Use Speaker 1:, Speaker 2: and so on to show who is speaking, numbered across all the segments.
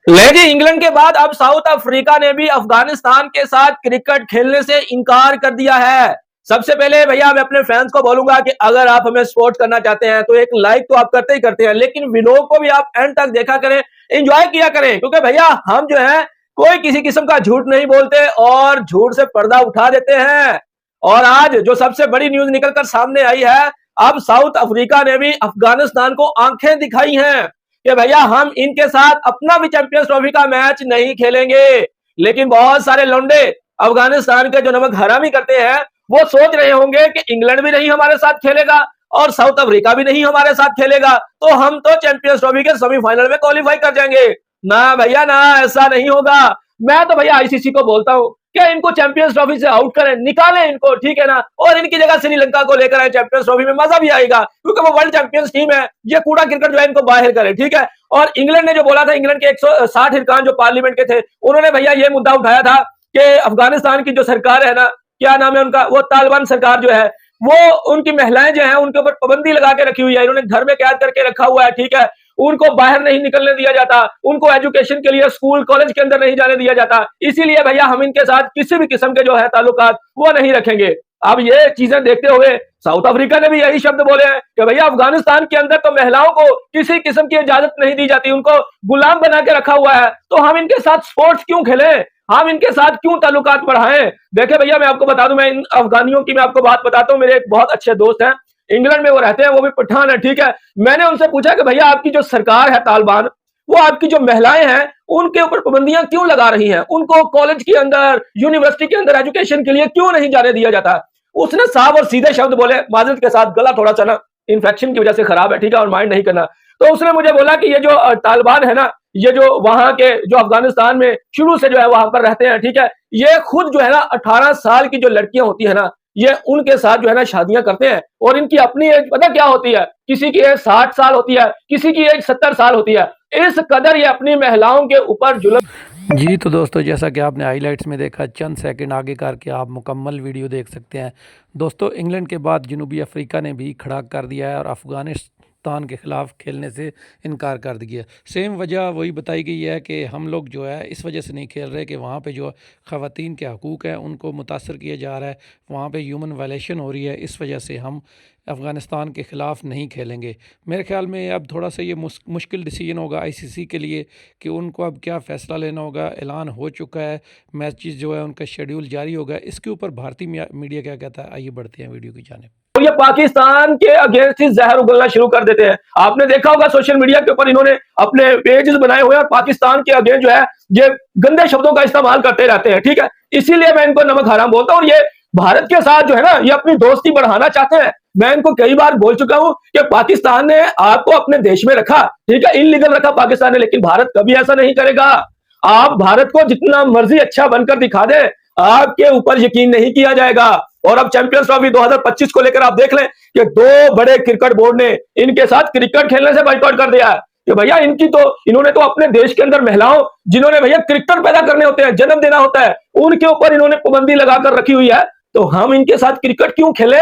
Speaker 1: लेकिन इंग्लैंड के बाद अब साउथ अफ्रीका ने भी अफगानिस्तान के साथ क्रिकेट खेलने से इनकार कर दिया है। सबसे पहले भैया मैं अपने फैंस को बोलूंगा कि अगर आप हमें सपोर्ट करना चाहते हैं तो एक लाइक तो आप करते ही करते हैं, लेकिन वीडियो को भी आप एंड तक देखा करें, एंजॉय किया करें, क्योंकि भैया हम जो है कोई किसी किस्म का झूठ नहीं बोलते और झूठ से पर्दा उठा देते हैं। और आज जो सबसे बड़ी न्यूज निकलकर सामने आई है, अब साउथ अफ्रीका ने भी अफगानिस्तान को आंखें दिखाई हैं कि भैया हम इनके साथ अपना भी चैंपियंस ट्रॉफी का मैच नहीं खेलेंगे। लेकिन बहुत सारे लौंडे अफगानिस्तान के जो नमक हरामी करते हैं वो सोच रहे होंगे कि इंग्लैंड भी नहीं हमारे साथ खेलेगा और साउथ अफ्रीका भी नहीं हमारे साथ खेलेगा, तो हम तो चैंपियंस ट्रॉफी के सेमीफाइनल में क्वालिफाई कर जाएंगे। ना भैया ना, ऐसा नहीं होगा। मैं तो भैया आईसीसी को बोलता हूं क्या इनको चैंपियंस ट्रॉफी से आउट करें, निकालें इनको, ठीक है ना, और इनकी जगह श्रीलंका को लेकर आए चैंपियंस ट्रॉफी में, मजा भी आएगा क्योंकि वो वर्ल्ड चैंपियंस टीम है। ये कूड़ा क्रिकेट जो है इनको बाहर करे, ठीक है। और इंग्लैंड ने जो बोला था, इंग्लैंड के 160 हिरकान जो पार्लियामेंट के थे, उन्होंने भैया ये मुद्दा उठाया था कि अफगानिस्तान की जो सरकार है ना, क्या नाम है उनका, वो तालिबान सरकार जो है, वो उनकी महिलाएं जो है उनके ऊपर पाबंदी लगा के रखी हुई है, इन्होंने घर में कैद करके रखा हुआ है, ठीक है। उनको बाहर नहीं निकलने दिया जाता, उनको एजुकेशन के लिए स्कूल कॉलेज के अंदर नहीं जाने दिया जाता। इसीलिए भैया हम इनके साथ किसी भी किस्म के जो है ताल्लुकात वो नहीं रखेंगे। अब ये चीजें देखते हुए साउथ अफ्रीका ने भी यही शब्द बोले हैं कि भैया अफगानिस्तान के अंदर तो महिलाओं को किसी किस्म की इजाजत नहीं दी जाती, उनको गुलाम बना के रखा हुआ है, तो हम इनके साथ स्पोर्ट्स क्यों खेलें, हम इनके साथ क्यों ताल्लुकात बढ़ाएं। देखे भैया मैं आपको बता दूं, मैं इन अफगानियों की मैं आपको बात बताता हूं। मेरे एक बहुत अच्छे दोस्त हैं, इंग्लैंड में वो रहते हैं, वो भी पठान है, ठीक है। मैंने उनसे पूछा कि भैया आपकी जो सरकार है तालिबान, वो आपकी जो महिलाएं हैं उनके ऊपर पाबंदियां क्यों लगा रही हैं, उनको कॉलेज के अंदर यूनिवर्सिटी के अंदर एजुकेशन के लिए क्यों नहीं जाने दिया जाता। उसने साफ और सीधे शब्द बोले, माजरत के साथ, गला थोड़ा सा ना इन्फेक्शन की वजह से खराब है, ठीक है, और माइंड नहीं करना। तो उसने मुझे बोला कि ये जो तालिबान है ना, ये जो वहां के जो अफगानिस्तान में शुरू से जो है वहां पर रहते हैं, ठीक है, ये खुद जो है ना 18 साल की जो लड़कियां होती है ना, ये उनके साथ जो है ना शादियां करते हैं, और इनकी अपनी एज पता क्या होती है, किसी की एज 60 साल होती है, किसी की एज 70 साल होती है। इस कदर ये अपनी महिलाओं के ऊपर जुल्म।
Speaker 2: जी तो दोस्तों, जैसा कि आपने हाइलाइट्स में देखा, चंद सेकंड आगे करके आप मुकम्मल वीडियो देख सकते हैं। दोस्तों, इंग्लैंड के बाद जनूबी अफ्रीका ने भी खड़ा कर दिया है और अफ़गानिस्तान के ख़िलाफ़ खेलने से इनकार कर दिया। सेम वजह वही बताई गई है कि हम लोग जो है इस वजह से नहीं खेल रहे कि वहाँ पे जो ख़वातीन के हकूक़ हैं उनको मुतासर किया जा रहा है, वहाँ पे ह्यूमन वायलेशन हो रही है, इस वजह से हम अफ़गानिस्तान के ख़िलाफ़ नहीं खेलेंगे। मेरे ख़्याल में अब थोड़ा सा ये मुश्किल डिसीजन होगा आईसीसी के लिए कि उनको अब क्या फ़ैसला लेना होगा। ऐलान हो चुका है, मैचेस जो है उनका शेड्यूल जारी होगा। इसके ऊपर भारतीय मीडिया क्या कहता है, आइए बढ़ते हैं वीडियो की जानिब।
Speaker 1: और ये पाकिस्तान के अगेंस्ट ही जहर उगलना शुरू कर देते हैं। आपने देखा होगा सोशल मीडिया के ऊपर इन्होंने अपने पेजेस बनाए हुए हैं, पाकिस्तान के अगेंस्ट जो है ये गंदे शब्दों का इस्तेमाल करते रहते हैं, ठीक है। इसीलिए मैं इनको नमक हराम बोलता हूं। और ये भारत के साथ जो है ना, ये अपनी दोस्ती बढ़ाना चाहते हैं। मैं इनको कई बार बोल चुका हूं कि पाकिस्तान ने आपको अपने देश में रखा, ठीक है, इनलीगल रखा पाकिस्तान ने, लेकिन भारत कभी ऐसा नहीं करेगा। आप भारत को जितना मर्जी अच्छा बनकर दिखा दे, आपके ऊपर यकीन नहीं किया जाएगा। और अब चैंपियंस ट्रॉफी 2025 को लेकर आप देख लें कि दो बड़े क्रिकेट बोर्ड ने इनके साथ क्रिकेट खेलने से बाइकआउट कर दिया है कि भैया इन्होंने तो अपने देश के अंदर महिलाओं, जिन्होंने भैया क्रिकेटर पैदा करने होते हैं, जन्म देना होता है, उनके ऊपर इन्होंने पाबंदी लगाकर रखी हुई है, तो हम इनके साथ क्रिकेट क्यों खेले।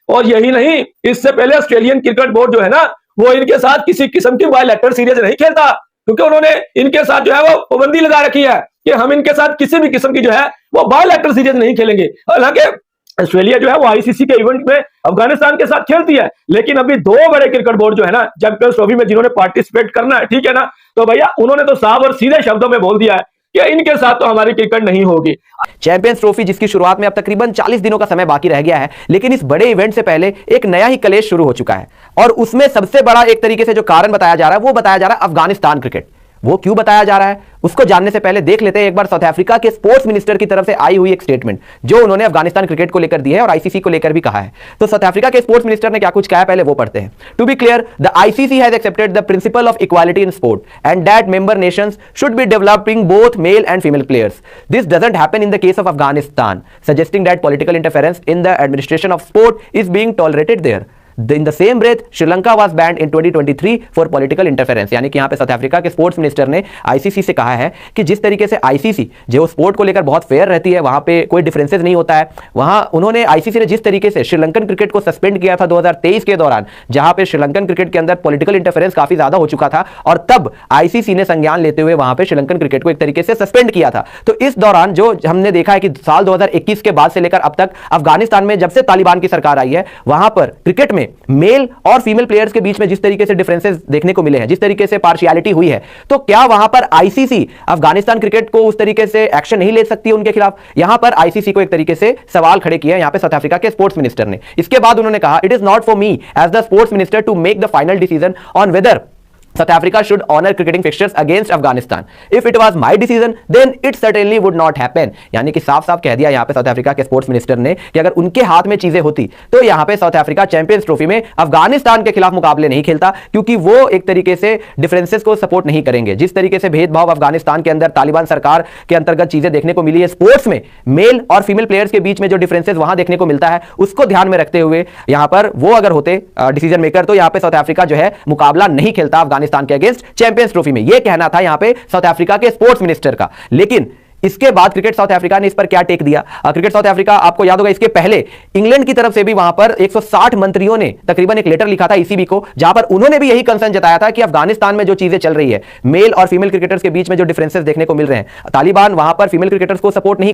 Speaker 1: और यही नहीं, इससे पहले ऑस्ट्रेलियन क्रिकेट बोर्ड जो है ना, वो इनके साथ किसी किस्म की बायलैटरल सीरीज नहीं खेलता, क्योंकि उन्होंने इनके साथ जो है वो पाबंदी लगा रखी है कि हम इनके साथ किसी भी किस्म की जो है वो बायलैटरल सीरीज नहीं खेलेंगे। हालांकि ऑस्ट्रेलिया जो है वो आईसीसी के इवेंट में अफगानिस्तान के साथ खेलती है, लेकिन अभी दो बड़े क्रिकेट बोर्ड जो है ना चैंपियंस ट्रॉफी में जिन्होंने पार्टिसिपेट करना है, ठीक है ना, तो भैया उन्होंने तो साफ और सीधे शब्दों में बोल दिया है कि इनके साथ तो हमारी क्रिकेट नहीं होगी।
Speaker 3: चैंपियंस ट्रॉफी जिसकी शुरुआत में अब तकरीबन 40 दिनों का समय बाकी रह गया है, लेकिन इस बड़े इवेंट से पहले एक नया ही कलेश शुरू हो चुका है, और उसमें सबसे बड़ा एक तरीके से जो कारण बताया जा रहा है वो बताया जा रहा है अफगानिस्तान क्रिकेट। वो क्यों बताया जा रहा है उसको जानने से पहले देख लेते हैं एक बार साउथ अफ्रीका के स्पोर्ट्स मिनिस्टर की तरफ से आई हुई एक स्टेटमेंट जो उन्होंने अफगानिस्तान क्रिकेट को लेकर दी है और आईसीसी को लेकर भी कहा है। तो साउथ अफ्रीका के स्पोर्ट्स मिनिस्टर ने क्या कुछ कहा है, पहले वो पढ़ते हैं। To be clear, the ICC has accepted the principle of equality in sport and that member nations should be developing both male and female players. This doesn't happen in the case of Afghanistan, suggesting that political interference in the administration of sport is being tolerated there. In the same breath Sri Lanka was band in 2023 for political interference. यानी कि यहां पे South Africa के sports minister ने ICC से कहा है कि जिस तरीके से आईसीसी जो स्पोर्ट को लेकर बहुत फेयर रहती है, वहां पे कोई डिफरेंसेस नहीं होता है, वहां उन्होंने आईसीसी ने जिस तरीके से श्रीलंकन क्रिकेट को सस्पेंड किया था 2023 के दौरान, जहां पे श्रीलंकन क्रिकेट के अंदर पॉलिटिकल इंटरफेरेंस काफी ज्यादा हो चुका था और तब आईसीसी ने संज्ञान लेते हुए वहां पे श्रीलंकन क्रिकेट को एक तरीके से सस्पेंड किया था। तो इस दौरान जो हमने देखा है कि साल 2021 के बाद से लेकर अब तक अफगानिस्तान में जब से तालिबान की सरकार आई है, वहां पर क्रिकेट में मेल और फीमेल प्लेयर्स के बीच में जिस तरीके से डिफरेंसेस देखने को मिले हैं, जिस तरीके से पार्शियलिटी हुई है, तो क्या वहां पर आईसीसी अफगानिस्तान क्रिकेट को उस तरीके से एक्शन नहीं ले सकती है उनके खिलाफ? यहां पर आईसीसी को एक तरीके से सवाल खड़े किए यहां पे साउथ अफ्रीका के स्पोर्ट्स मिनिस्टर ने। इसके बाद उन्होंने कहा, it is not for me as the sports minister to make the final decision on whether South Africa should honor cricketing fixtures against Afghanistan. If it was my decision, then it certainly would not happen. यानी कि साफ साफ कह दिया यहां पे South Africa के sports minister ने कि अगर उनके हाथ में चीजें होती तो यहां पे साउथ अफ्रीका चैंपियंस ट्रॉफी में अफगानिस्तान के खिलाफ मुकाबले नहीं खेलता, क्योंकि वो एक तरीके से डिफरेंसेस को सपोर्ट नहीं करेंगे। जिस तरीके से भेदभाव अफगानिस्तान के अंदर तालिबान सरकार के अंतर्गत चीजें देखने को मिली है, स्पोर्ट्स में मेल और फीमेल प्लेयर्स के बीच में जो डिफरेंसेस वहां देखने को मिलता है, उसको ध्यान में रखते हुए यहां पर वो अगर होते डिसीजन मेकर, तो यहां पे साउथ अफ्रीका जो है मुकाबला नहीं खेलता अफगानिस्तान के अगेंस्ट चैंपियंस ट्रॉफी में। यह कहना था यहां पे साउथ अफ्रीका के स्पोर्ट्स मिनिस्टर का। लेकिन इसके बाद क्रिकेट साउथ अफ्रीका ने इस पर क्या टेक दिया? क्रिकेट साउथ अफ्रीका, आपको याद होगा इसके पहले इंग्लैंड की तरफ से भी वहां पर 160 मंत्रियों ने तकरीबन एक लेटर लिखा था ईसीबी को, जहां पर उन्होंने भी यही कंसर्न जताया था कि अफगानिस्तान में जो चीजें चल रही है, मेल और फीमेल क्रिकेटर्स के बीच में जो डिफरेंसेस देखने को मिल रहे हैं, तालिबान वहां पर फीमेल क्रिकेटर्स को सपोर्ट नहीं